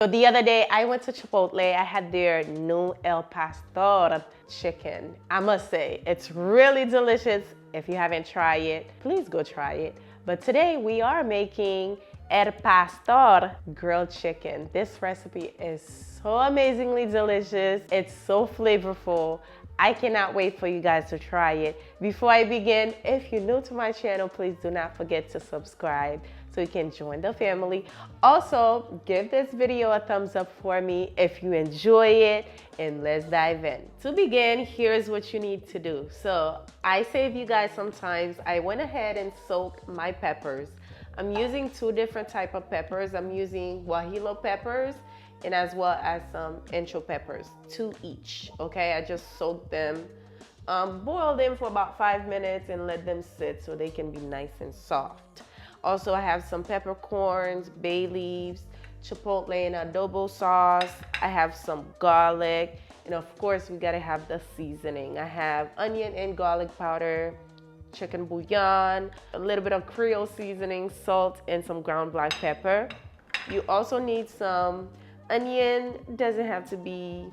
So the other day I went to Chipotle. I had their new El Pastor chicken. I must say, it's really delicious. If you haven't tried it, please go try it. But today we are making El Pastor grilled chicken. This recipe is so amazingly delicious. It's so flavorful. I cannot wait for you guys to try it. Before I begin, if you're new to my channel, please do not forget to subscribe so you can join the family. Also, give this video a thumbs up for me if you enjoy it, and let's dive in. To begin, here's what you need to do. So I save you guys sometimes. I went ahead and soaked my peppers. I'm using two different type of peppers. I'm using guajillo peppers and as well as some ancho peppers, 2 each, okay? I just soaked them, boiled them for about 5 minutes and let them sit so they can be nice and soft. Also, I have some peppercorns, bay leaves, chipotle and adobo sauce. I have some garlic, and of course, we gotta have the seasoning. I have onion and garlic powder, chicken bouillon, a little bit of Creole seasoning, salt, and some ground black pepper. You also need some onion. Doesn't have to be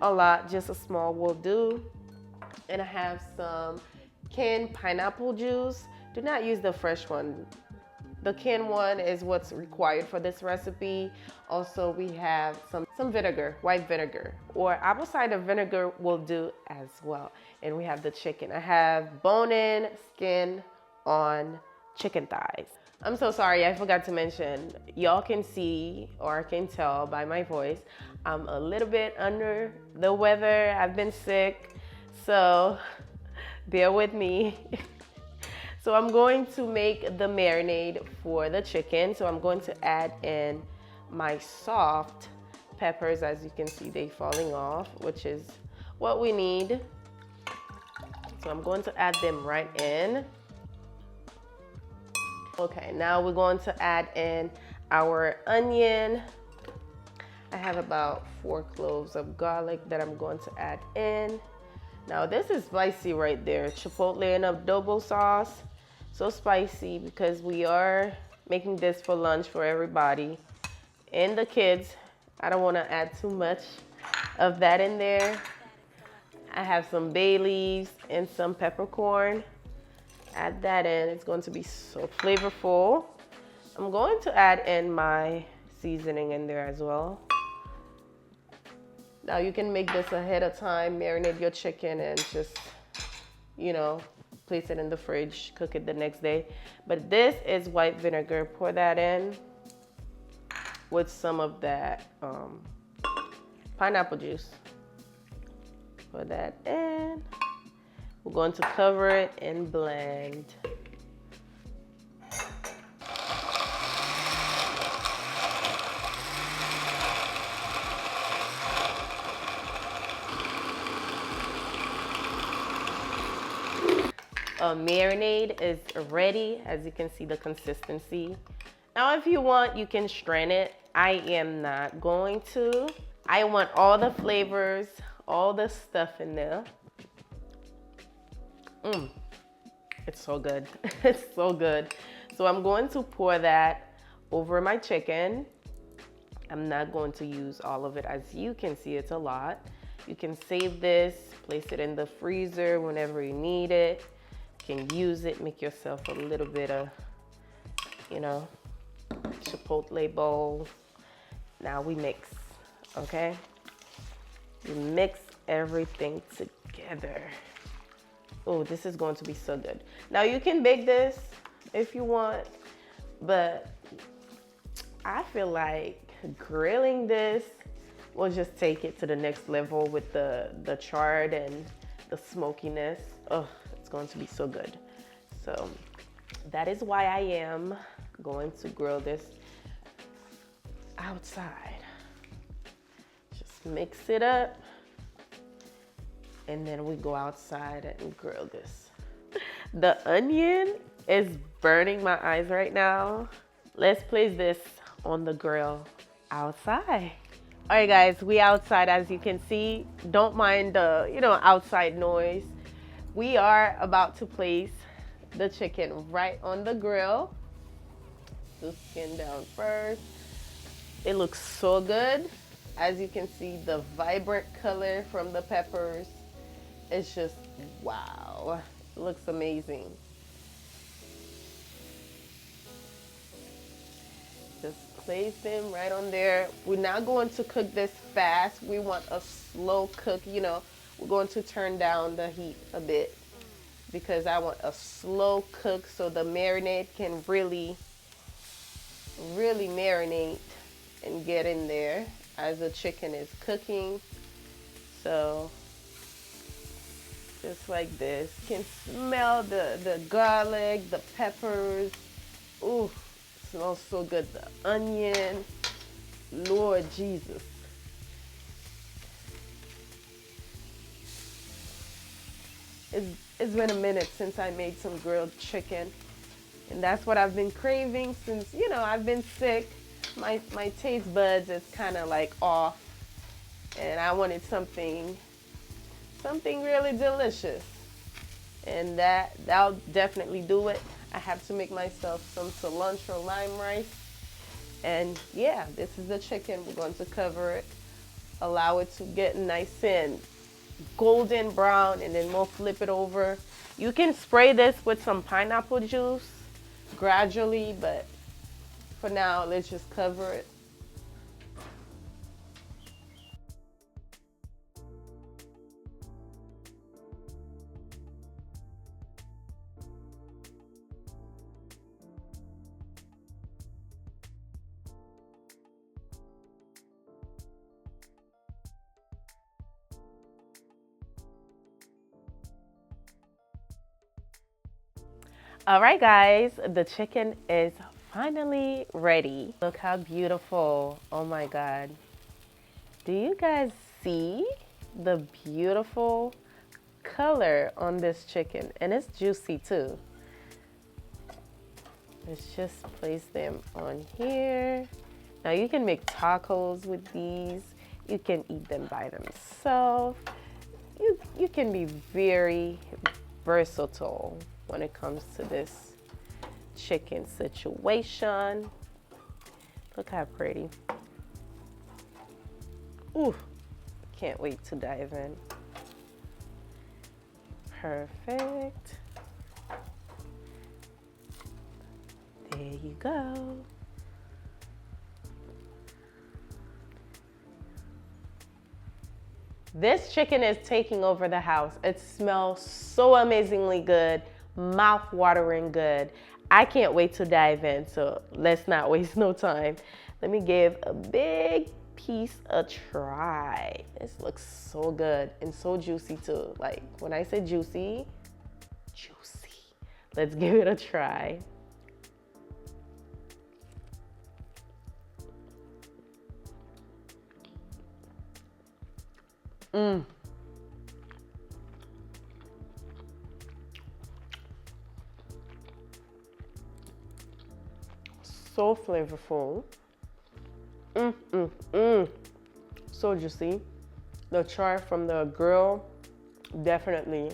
a lot, just a small will do. And I have some canned pineapple juice. Do not use the fresh one. The canned one is what's required for this recipe. Also, we have some vinegar, white vinegar, or apple cider vinegar will do as well. And we have the chicken. I have bone-in, skin on chicken thighs. I'm so sorry, I forgot to mention, y'all can see or can tell by my voice, I'm a little bit under the weather. I've been sick, so bear with me. So I'm going to make the marinade for the chicken. So I'm going to add in my soft peppers. As you can see, they falling off, which is what we need. So I'm going to add them right in. Okay, now we're going to add in our onion. I have about 4 cloves of garlic that I'm going to add in. Now this is spicy right there. Chipotle and adobo sauce. So spicy because we are making this for lunch for everybody and the kids. I don't want to add too much of that in there. I have some bay leaves and some peppercorn. Add that in. It's going to be so flavorful. I'm going to add in my seasoning in there as well. Now you can make this ahead of time, marinate your chicken and just, you know, place it in the fridge, cook it the next day. But this is white vinegar. Pour that in with some of that pineapple juice. Pour that in. We're going to cover it and blend. Marinade is ready. As you can see, the consistency. Now, if you want, you can strain it. I am not going to. I want all the flavors, all the stuff in there. It's so good. It's so good. So I'm going to pour that over my chicken. I'm not going to use all of it. As you can see, it's a lot. You can save this, place it in the freezer whenever you need it. You can use it, make yourself a little bit of, you know, Chipotle bowl. Now we mix, okay? You mix everything together. Oh, this is going to be so good. Now you can bake this if you want, but I feel like grilling this will just take it to the next level with the charred and the smokiness. Oh, it's going to be so good. So that is why I am going to grill this outside. Just mix it up. And then we go outside and grill this. The onion is burning my eyes right now. Let's place this on the grill outside. All right, guys, we outside. As you can see, don't mind the, outside noise. We are about to place the chicken right on the grill. So skin down first. It looks so good. As you can see, the vibrant color from the peppers, it's just, wow. It looks amazing. Just place them right on there. We're not going to cook this fast. We want a slow cook, you know. We're going to turn down the heat a bit because I want a slow cook so the marinade can really marinate and get in there as the chicken is cooking. So just like this. You can smell the garlic, the peppers. Ooh, smells so good. The onion. Lord Jesus. It's been a minute since I made some grilled chicken. And that's what I've been craving since, you know, I've been sick. My taste buds is kind of like off. And I wanted something really delicious. And that'll definitely do it. I have to make myself some cilantro lime rice. And yeah, this is the chicken. We're going to cover it. Allow it to get nice and golden brown, and then we'll flip it over. You can spray this with some pineapple juice gradually, but for now, let's just cover it. All right, guys, the chicken is finally ready. Look how beautiful. Oh my God. Do you guys see the beautiful color on this chicken? And it's juicy too. Let's just place them on here. Now you can make tacos with these. You can eat them by themselves. You can be very versatile when it comes to this chicken situation. Look how pretty. Ooh, can't wait to dive in. Perfect. There you go. This chicken is taking over the house. It smells so amazingly good, mouth-watering good. I can't wait to dive in, so let's not waste no time. Let me give a big piece a try. This looks so good and so juicy too. Like when I say juicy, juicy. Let's give it a try. So flavorful. So juicy. The char from the grill, definitely.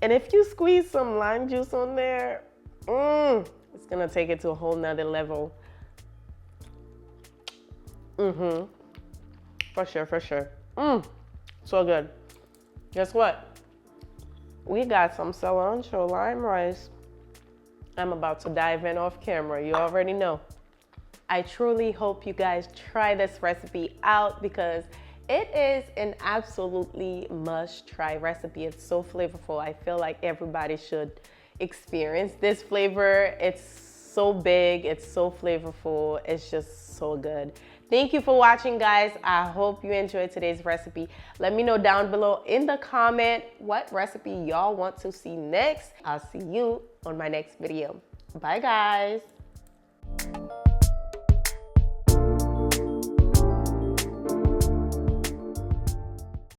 And if you squeeze some lime juice on there, it's gonna take it to a whole nother level. For sure, for sure. So good. Guess what? We got some cilantro lime rice. I'm about to dive in off camera. You already know. I truly hope you guys try this recipe out because it is an absolutely must-try recipe. It's so flavorful. I feel like everybody should experience this flavor. It's so big. It's so flavorful. It's just so good. Thank you for watching, guys. I hope you enjoyed today's recipe. Let me know down below in the comment what recipe y'all want to see next. I'll see you on my next video. Bye, guys.